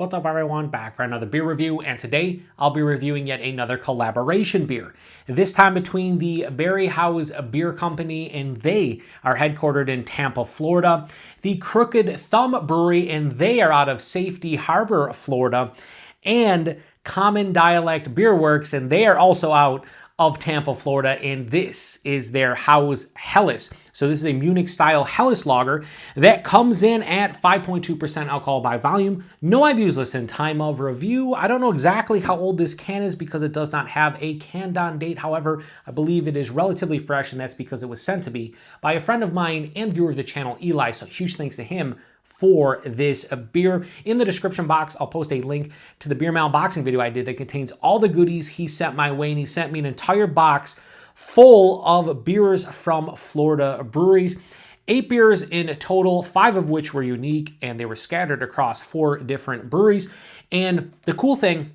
What's up everyone, back for another beer review, and today I'll be reviewing yet another collaboration beer. This time between the BarrieHaus Beer Company, and they are headquartered in Tampa, Florida. The Crooked Thumb Brewery, and they are out of Safety Harbor, Florida. And Common Dialect Beerworks, and they are also out of Tampa, Florida, and this is their Haus Helles. So this is a Munich style Helles lager that comes in at 5.2% alcohol by volume. No IBUs listed. Time of review, I don't know exactly how old this can is because it does not have a canned on date. However, I believe it is relatively fresh, and that's because it was sent to me by a friend of mine and viewer of the channel, Eli. So huge thanks to him for this beer. In the description box, I'll post a link to the beer mail unboxing video I did that contains all the goodies he sent my way, and he sent me an entire box full of beers from Florida breweries. 8 beers in total, 5 of which were unique, and they were scattered across 4 different breweries. And the cool thing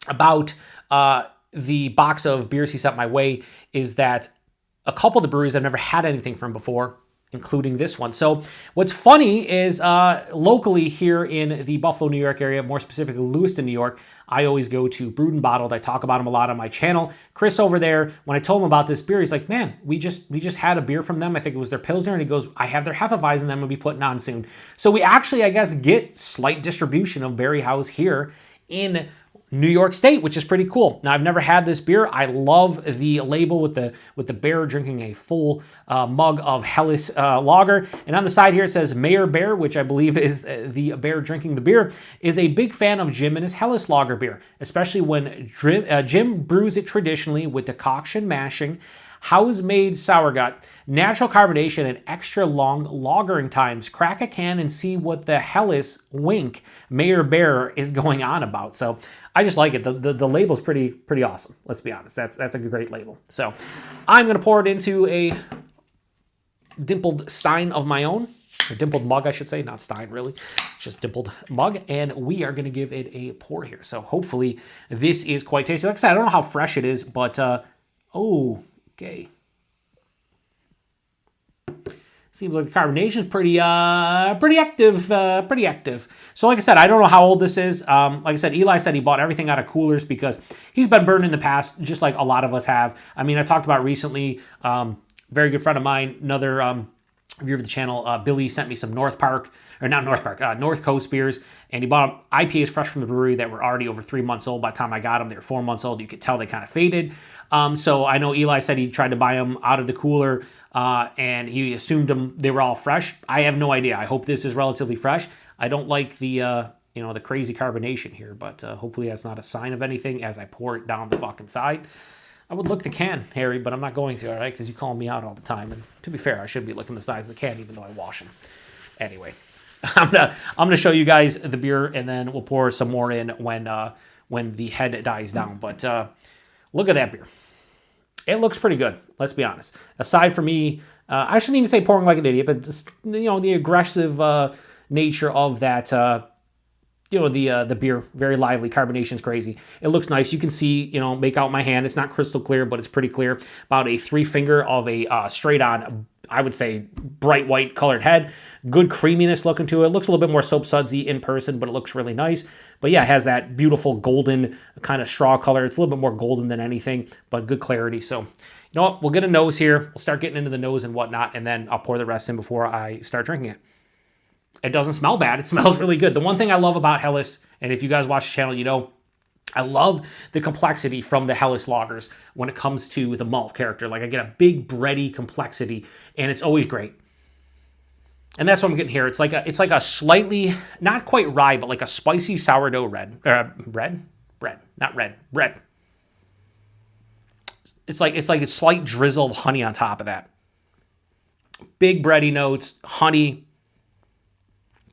about the box of beers he sent my way is that a couple of the breweries I've never had anything from before, including this one. So what's funny is locally here in the Buffalo, New York area, more specifically Lewiston, New York, I always go to Brewed and Bottled. I talk about them a lot on my channel. Chris over there, when I told him about this beer, he's like, man, we just had a beer from them. I think it was their Pilsner, and he goes, I have their Hefeweizen that I'm going to be putting on soon. So we actually, I guess, get slight distribution of BarrieHaus here in New York State, which is pretty cool. Now, I've never had this beer. I love the label with the bear drinking a full mug of Helles lager. And on the side here, it says Mayor Bear, which I believe is the bear drinking the beer, is a big fan of Jim and his Helles lager beer, especially when Jim brews it traditionally with decoction mashing, house-made sauergut, natural carbonation, and extra long lagering times. Crack a can and see what the Helles wink Mayor Bear is going on about. So I just like it. The label's pretty awesome. Let's be honest. That's a great label. So I'm gonna pour it into a dimpled stein of my own. A dimpled mug, I should say, not stein really, just dimpled mug, and we are gonna give it a pour here. So hopefully this is quite tasty. Like I said, I don't know how fresh it is, but okay. Seems like the carbonation is pretty active. So like I said, I don't know how old this is. Like I said, Eli said he bought everything out of coolers because he's been burned in the past, just like a lot of us have. I mean, I talked about recently, very good friend of mine, another viewer of the channel, Billy, sent me some North Coast beers, and he bought IPAs fresh from the brewery that were already over 3 months old. By the time I got them, they were 4 months old. You could tell they kind of faded. So I know Eli said he tried to buy them out of the cooler, and he assumed they were all fresh. I have no idea. I hope this is relatively fresh. I don't like the the crazy carbonation here, but hopefully that's not a sign of anything as I pour it down the fucking side. I would look the can, Harry, but I'm not going to, all right? Because you call me out all the time. And to be fair, I should be looking the size of the can, even though I wash them. Anyway, I'm gonna show you guys the beer, and then we'll pour some more in when the head dies down. But look at that beer. It looks pretty good. Let's be honest. Aside from me, I shouldn't even say pouring like an idiot, but just, the aggressive nature of that. The beer, very lively. Carbonation's crazy. It looks nice. You can see, make out my hand. It's not crystal clear, but it's pretty clear. About a 3 finger of a straight on, I would say, bright white colored head. Good creaminess looking to it. Looks a little bit more soap sudsy in person, but it looks really nice. But yeah, it has that beautiful golden kind of straw color. It's a little bit more golden than anything, but good clarity. So, you know what? We'll get a nose here. We'll start getting into the nose and whatnot, and then I'll pour the rest in before I start drinking it. It doesn't smell bad. It smells really good. The one thing I love about Helles, and if you guys watch the channel, I love the complexity from the Helles lagers when it comes to the malt character. Like, I get a big bready complexity, and it's always great. And that's what I'm getting here. It's like a slightly, not quite rye, but like a spicy sourdough bread. It's like a slight drizzle of honey on top of that. Big bready notes, honey.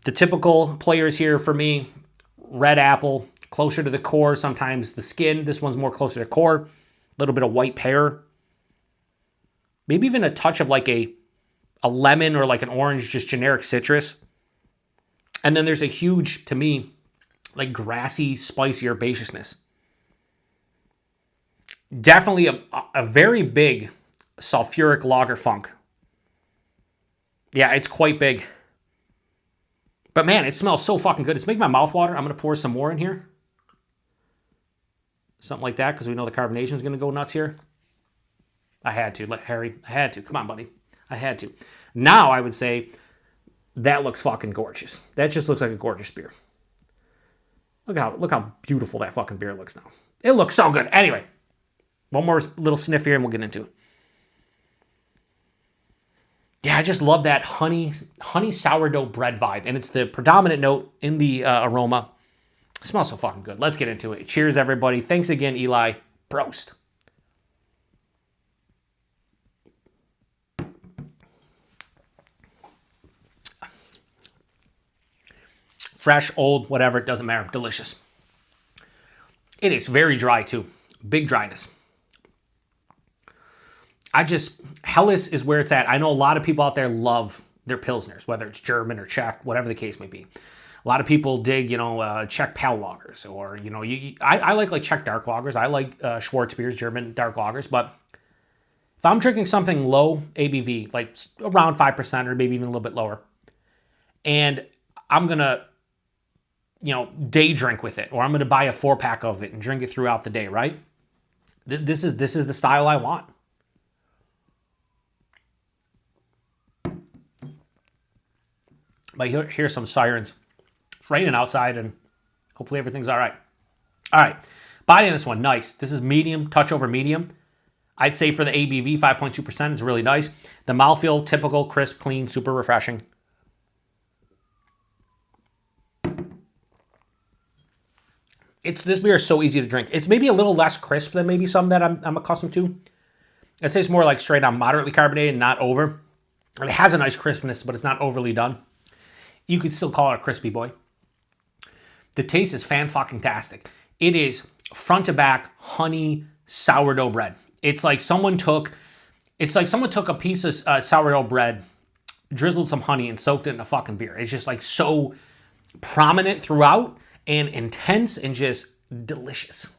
The typical players here for me, red apple, closer to the core, sometimes the skin. This one's more closer to core. A little bit of white pear. Maybe even a touch of like a lemon or like an orange, just generic citrus. And then there's a huge, to me, like grassy, spicy herbaceousness. Definitely a very big sulfuric lager funk. Yeah, it's quite big. But man, it smells so fucking good. It's making my mouth water. I'm going to pour some more in here. Something like that, because we know the carbonation is going to go nuts here. I had to. Harry, I had to. Come on, buddy. I had to. Now, I would say that looks fucking gorgeous. That just looks like a gorgeous beer. Look how beautiful that fucking beer looks now. It looks so good. Anyway, one more little sniff here and we'll get into it. Yeah, I just love that honey sourdough bread vibe. And it's the predominant note in the aroma. It smells so fucking good. Let's get into it. Cheers, everybody. Thanks again, Eli. Prost. Fresh, old, whatever, it doesn't matter. Delicious. It is very dry too. Big dryness. Helles is where it's at. I know a lot of people out there love their Pilsners, whether it's German or Czech, whatever the case may be. A lot of people dig, Czech pale lagers, or, I like Czech dark lagers. I like Schwarzbiers, German dark lagers, but if I'm drinking something low ABV, like around 5% or maybe even a little bit lower, and I'm going to, day drink with it, or I'm going to buy a 4-pack of it and drink it throughout the day, right? This is the style I want. But here's some sirens. It's raining outside, and hopefully everything's all right. All right, body on this one, nice. This is medium, touch over medium. I'd say for the ABV, 5.2% is really nice. The mouthfeel, typical, crisp, clean, super refreshing. This beer is so easy to drink. It's maybe a little less crisp than maybe some that I'm accustomed to. I'd say it's more like straight on moderately carbonated and not over. And it has a nice crispness, but it's not overly done. You could still call it a crispy boy. The taste is fan-fucking-tastic. It is front to back honey sourdough bread. It's like someone took a piece of sourdough bread, drizzled some honey, and soaked it in a fucking beer. It's just like so prominent throughout and intense and just delicious.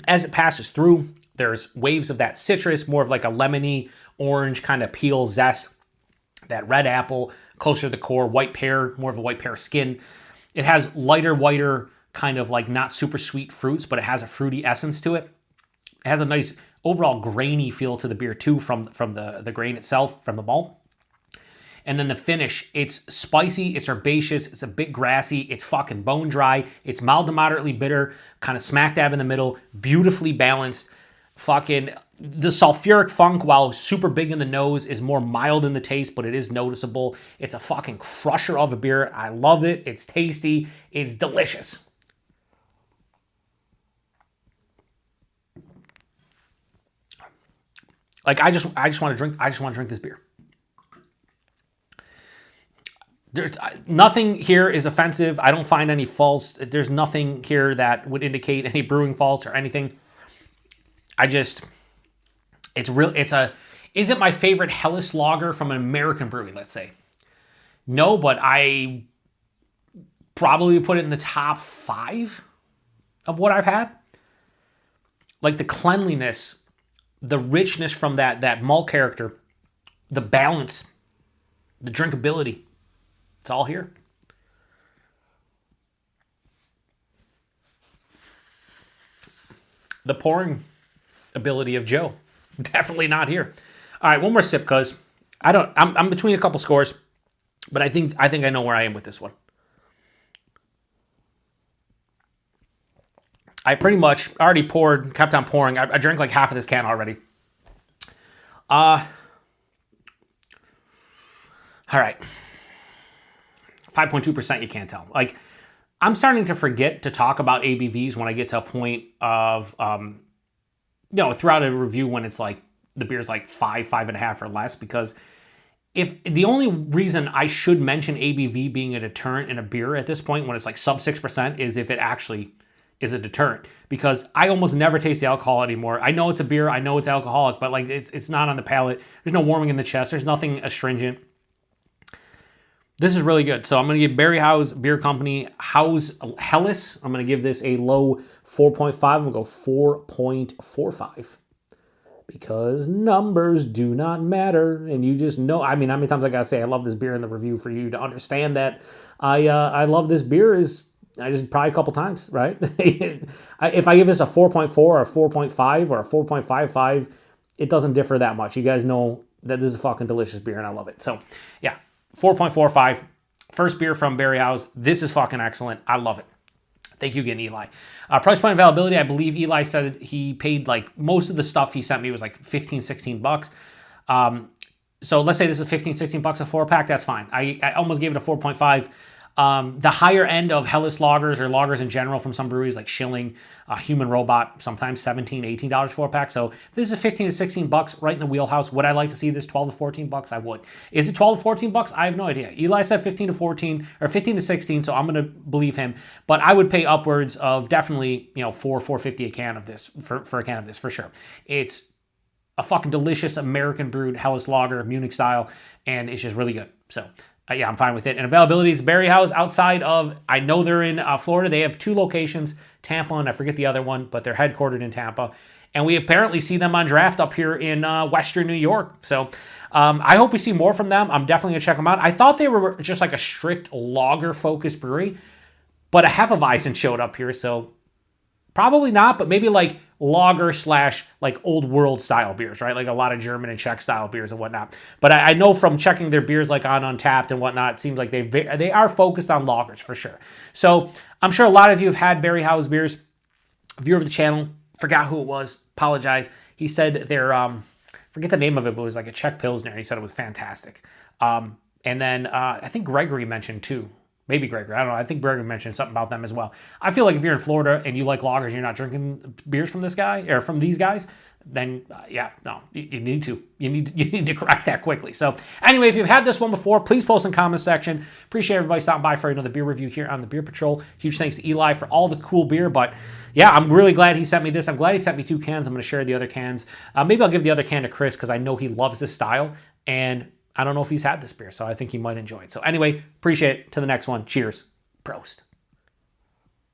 As it passes through, there's waves of that citrus, more of like a lemony, orange kind of peel zest. That red apple, closer to the core, white pear, more of a white pear skin. It has lighter, whiter, kind of like not super sweet fruits, but it has a fruity essence to it. It has a nice overall grainy feel to the beer too from the grain itself, from the malt. And then the finish, it's spicy, it's herbaceous, it's a bit grassy, it's fucking bone dry, it's mild to moderately bitter, kind of smack dab in the middle, beautifully balanced. Fucking the sulfuric funk, while super big in the nose, is more mild in the taste, but it is noticeable. It's a fucking crusher of a beer. I love it. It's tasty. It's delicious. Like I just want to drink this beer. There's nothing here is offensive. I don't find any faults. There's nothing here that would indicate any brewing faults or anything. Is it my favorite Helles lager from an American brewery, let's say? No, but I probably put it in the top 5 of what I've had. Like the cleanliness, the richness from that malt character, the balance, the drinkability. It's all here. The pouring ability of Joe, definitely not here. All right, one more sip, cuz I'm between a couple scores, but I think I know where I am with this one. I pretty much already kept on pouring. I drank like half of this can already. All right. 5.2%, you can't tell. Like, I'm starting to forget to talk about ABVs when I get to a point of throughout a review when it's like the beer's like 5.5 or less, because if the only reason I should mention ABV being a deterrent in a beer at this point when it's like sub 6% is if it actually is a deterrent, because I almost never taste the alcohol anymore. I know it's a beer, I know it's alcoholic, but like it's not on the palate. There's no warming in the chest. There's nothing astringent. This is really good. So I'm going to give BarrieHaus Beer Company Haus Helles. I'm going to give this a low 4.5. I'm going to go 4.45 because numbers do not matter, and you just know. I mean, how many times I gotta say I love this beer in the review for you to understand that I love this beer is I just probably a couple times, right? If I give this a 4.4 or a 4.5 or a 4.55, it doesn't differ that much. You guys know that this is a fucking delicious beer, and I love it. So yeah, 4.45, first beer from BarrieHaus. This is fucking excellent. I love it. Thank you again, Eli. Price point availability, I believe Eli said he paid like most of the stuff he sent me was like 15, 16 bucks. So let's say this is 15, 16 bucks a 4-pack. That's fine. I almost gave it a 4.5. The higher end of Helles lagers or lagers in general from some breweries like Schilling, Human Robot, sometimes $17, $18 4-pack. So if this is 15 to 16 bucks right in the wheelhouse. Would I like to see this 12 to 14 bucks? I would. Is it 12 to 14 bucks? I have no idea. Eli said 15 to 14 or 15 to 16, so I'm going to believe him. But I would pay upwards of definitely, $4.50 a can of this for a can of this for sure. It's a fucking delicious American brewed Helles lager, Munich style, and it's just really good. So yeah, I'm fine with it. And availability, it's BarrieHaus outside of, I know they're in Florida. They have 2 locations, Tampa and I forget the other one, but they're headquartered in Tampa. And we apparently see them on draft up here in Western New York. So I hope we see more from them. I'm definitely going to check them out. I thought they were just like a strict lager-focused brewery, but a Hefeweizen showed up here, so probably not, but maybe like lager / like old world style beers, right? Like a lot of German and Czech style beers and whatnot. But I know from checking their beers like on Untapped and whatnot, it seems like they are focused on lagers for sure. So I'm sure a lot of you have had BarrieHaus beers. Viewer of the channel, forgot who it was, apologize. He said they're, forget the name of it, but it was like a Czech Pilsner. He said it was fantastic. And then I think Gregory mentioned too. Maybe Gregory, I don't know. I think Brewery mentioned something about them as well. I feel like if you're in Florida and you like lagers and you're not drinking beers from this guy or from these guys, then yeah, no, you need to. You need to correct that quickly. So anyway, if you've had this one before, please post in the comments section. Appreciate everybody stopping by for another beer review here on the Beer Patrol. Huge thanks to Eli for all the cool beer. But yeah, I'm really glad he sent me this. I'm glad he sent me 2 cans. I'm going to share the other cans. Maybe I'll give the other can to Chris because I know he loves this style. And I don't know if he's had this beer, so I think he might enjoy it. So anyway, appreciate it. To the next one. Cheers. Prost.